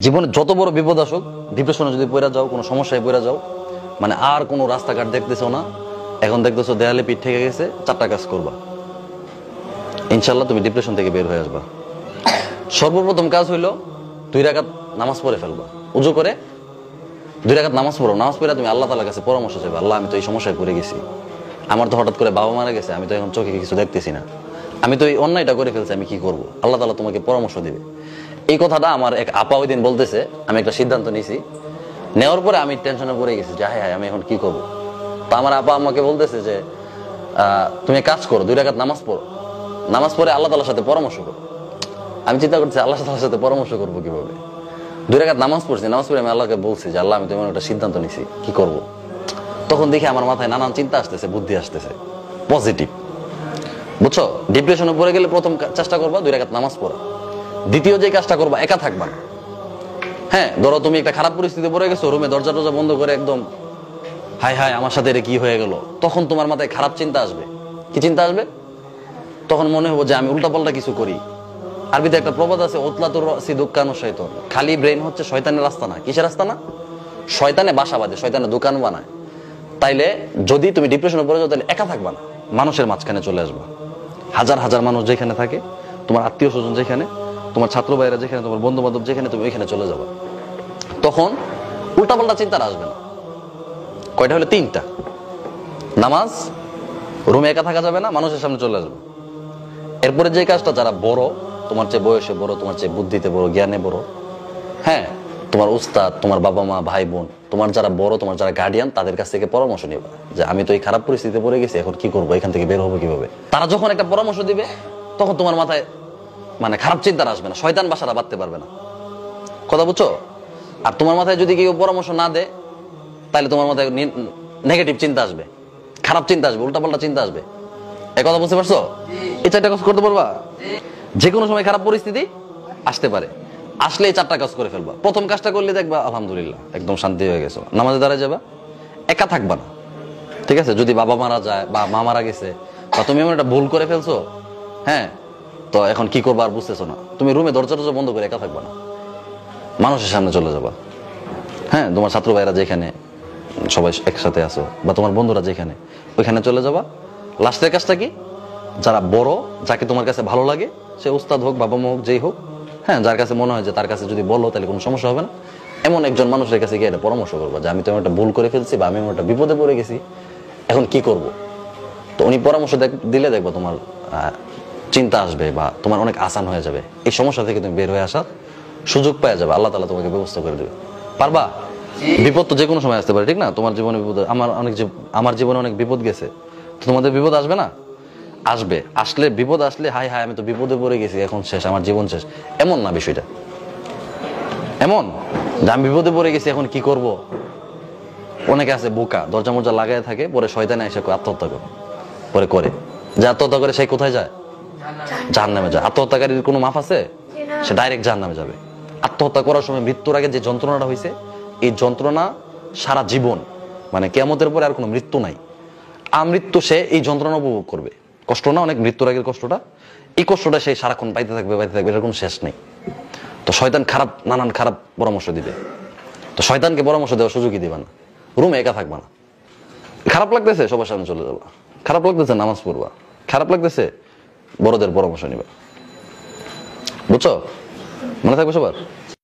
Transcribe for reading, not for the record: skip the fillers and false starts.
জীবনে যত বড় বিপদ আসুক, ডিপ্রেশনে যদি পড়ে যাও, কোনো সমস্যায় পড়ে যাও, মানে আর কোনো রাস্তাঘাট দেখতেছো না, এখন দেখতেছো দেয়ালে পিঠ থেকে গেছে, চারটা কাজ করবা, ইনশাল্লাহ তুমি ডিপ্রেশন থেকে বের হয়ে আসবা। সর্বপ্রথম কাজ হইলো 2 রাকাত নামাজ পড়ে ফেলবা। উজু করে 2 রাকাত নামাজ পড়ো। নামাজ পড়ে তুমি আল্লাহ তাআলার কাছে পরামর্শ চাইবা, আল্লাহ আমি তো এই সমস্যায় পড়ে গেছি, আমার তো হঠাৎ করে বাবা মারা গেছে, আমি তো এখন চোখে কিছু দেখতেছি না, আমি তো এই অন্যায়টা করে ফেলছি, আমি কি করব? আল্লাহ তাআলা তোমাকে পরামর্শ দিবে। এই কথাটা আমার এক আপা ওই দিন বলতেছে, আমি একটা সিদ্ধান্ত নিয়েছি, নেওয়ার পরে আমি টেনশনে পড়ে গেছি যে হায় হায় আমি এখন কি করব। তো আমার আপা আমাকে বলতেছে যে তুমি কাজ করো, 2 রাকাত নামাজ পড়ো, নামাজ পড়ে আল্লাহ তাআলার সাথে পরামর্শ করো। আমি চিন্তা করছি আল্লাহ তাআলার সাথে পরামর্শ করবো কিভাবে। 2 রাকাত নামাজ পড়ছি, নামাজ পড়ে আমি আল্লাহকে বলছি যে আল্লাহ আমি তোমার একটা সিদ্ধান্ত নিছি, কি করব। তখন দেখি আমার মাথায় নানান চিন্তা আসতেছে, বুদ্ধি আসতেছে, পজিটিভ, বুঝছো? ডিপ্রেশনে পড়ে গেলে প্রথম চেষ্টা করবা 2 রাকাত নামাজ পড়া। দ্বিতীয় যে কাজটা করবা, একা থাকবা না। হ্যাঁ, ধরো তুমি একটা খারাপ পরিস্থিতি পড়ে গেছো, রুমে দরজা টরজা বন্ধ করে একদম হায় হায় আমার সাথে এটা কি হয়ে গেল, তখন তোমার মাথায় খারাপ চিন্তা আসবে। কি চিন্তা আসবে? তখন মনে হবো যে আমি উল্টাপাল্টা কিছু করি। আরবিতে একটা প্রবাদ আছে, ওতলাতুর রাসি দুক্কানু শয়তান। খালি ব্রেন হচ্ছে শয়তানের রাস্তা না। কিসের রাস্তা না? শয়তানে বাসা বাঁধে, শয়তানে দোকান বানায়। তাইলে যদি তুমি ডিপ্রেশনে পড়ে যাও, তাহলে একা থাকবা না, মানুষের মাঝখানে চলে আসবা। হাজার হাজার মানুষ যেখানে থাকে, তোমার আত্মীয় স্বজন যেখানে, তোমার ছাত্র ভাইরা যেখানে, তোমার বন্ধু বান্ধব যেখানে, তুমি ওইখানে চলে যাবা। তখন উল্টাপাল্টা চিন্তা আসবে না। কয়টা হলো? 3টা। নামাজ, রুমে একা থাকা যাবে না, মানুষের সামনে চলে আসবে। এরপরে যে কাজটা, যারা বড়, তোমার চেয়ে বয়সে বড়, তোমার চেয়ে বুদ্ধিতে বড়, জ্ঞানে বড়, হ্যাঁ, তোমার উস্তাদ, তোমার বাবা মা, ভাই বোন, তোমার যারা বড়, তোমার যারা গার্ডিয়ান, তাদের কাছ থেকে পরামর্শ নিবা যে আমি তো এই খারাপ পরিস্থিতিতে পড়ে গেছি, এখন কি করবো, এখান থেকে বের হবো কিভাবে। তারা যখন একটা পরামর্শ দিবে, তখন তোমার মাথায় মানে খারাপ চিন্তা আসবে না, শয়তান বাসাটা বাঁধতে পারবে না। কথা বুঝছো? আর তোমার মাথায় যদি কেউ পরামর্শ না দেয়, তাহলে তোমার মাথায় নেগেটিভ চিন্তা আসবে, খারাপ চিন্তা আসবে, উল্টাপাল্টা চিন্তা আসবে। এই কথা বুঝতে পারছো? এই 4টা কাজ করতে পারবা? যে কোনো সময় খারাপ পরিস্থিতি আসতে পারে, আসলে এই 4টা কাজ করে ফেলবা। প্রথম কাজটা করলে দেখবা আলহামদুলিল্লাহ একদম শান্তি হয়ে গেছে, নামাজে দাঁড়ায় যাবা, একা থাকবা না। ঠিক আছে? যদি বাবা মারা যায় বা মা মারা গেছে, বা তুমি এমন একটা ভুল করে ফেলছো, হ্যাঁ, তো এখন কি করবা আর বুঝতেছো না, তুমি রুমে দরজা টরজা বন্ধ করে একা থাকবা না, মানুষের সামনে চলে যাবা। হ্যাঁ, তোমার ছাত্র ভাইরা যেখানে সবাই একসাথে আছো, বা তোমার বন্ধুরা যেখানে, ওইখানে চলে যাবা। লাস্টের কাজটা কি? যারা বড়, যাকে তোমার কাছে ভালো লাগে, সে উস্তাদ হোক, বাবা মা হোক, যেই হোক, হ্যাঁ, যার কাছে মনে হয় যে তার কাছে যদি বলো তাহলে কোনো সমস্যা হবে না, এমন একজন মানুষের কাছে গিয়ে একটা পরামর্শ করবো যে আমি তো একটা ভুল করে ফেলছি, বা আমি একটা বিপদে পড়ে গেছি, এখন কি করব। তো উনি পরামর্শ দিলে দেখবো তোমার চিন্তা আসবে, বা তোমার অনেক আসান হয়ে যাবে, এই সমস্যা থেকে তুমি বের হয়ে আসার সুযোগ পেয়ে যাবে, আল্লাহ তাআলা তোমাকে ব্যবস্থা করে দেবে। পারবা? বিপদ তো যে কোনো সময় আসতে পারে, ঠিক না? তোমার জীবনে বিপদ, আমার জীবনে অনেক বিপদ গেছে, তোমাদের বিপদ আসবে না? আসবে। আসলে বিপদ আসলে হায় হায় আমি তো বিপদে পড়ে গেছি, এখন শেষ, আমার জীবন শেষ, এমন না বিষয়টা। এমন যে আমি বিপদে পড়ে গেছি, এখন কি করব। অনেকে আছে বোকা, দরজা মরজা লাগাই থাকে, পরে শয়তানে এসে আত্মহত্যা করে যে আত্মহত্যা করে সে কোথায় যায়? জাহান্নামে যায়। আত্মহত্যাকারীর কোনো মাফ আছে? সে ডাইরেক্ট জাহান্নামে যাবে। আত্মহত্যা করার সময় মৃত্যুর আগে যে যন্ত্রণাটা হয়েছে, এই যন্ত্রণা সারা জীবন, মানে কিয়ামতের পরে আর কোনো মৃত্যু নাই, আমৃত্যু সে এই যন্ত্রণা উপভোগ করবে। কষ্ট না অনেক? মৃত্যুর আগের কষ্টটা, এই কষ্টটা সে সারাক্ষণ পাইতে থাকবে, এটার কোনো শেষ নেই। তো শয়তান নানান খারাপ পরামর্শ দিবে, তো শয়তানকে পরামর্শ দেওয়ার সুযোগই দিবা না, রুমে একা থাকবা না। খারাপ লাগতেছে, সবার সামনে চলে যাবা। খারাপ লাগতেছে, নামাজ পড়বা। খারাপ লাগতেছে, বড়দের পরামর্শ নিবা। বুঝছো? মনে থাকবে সবার?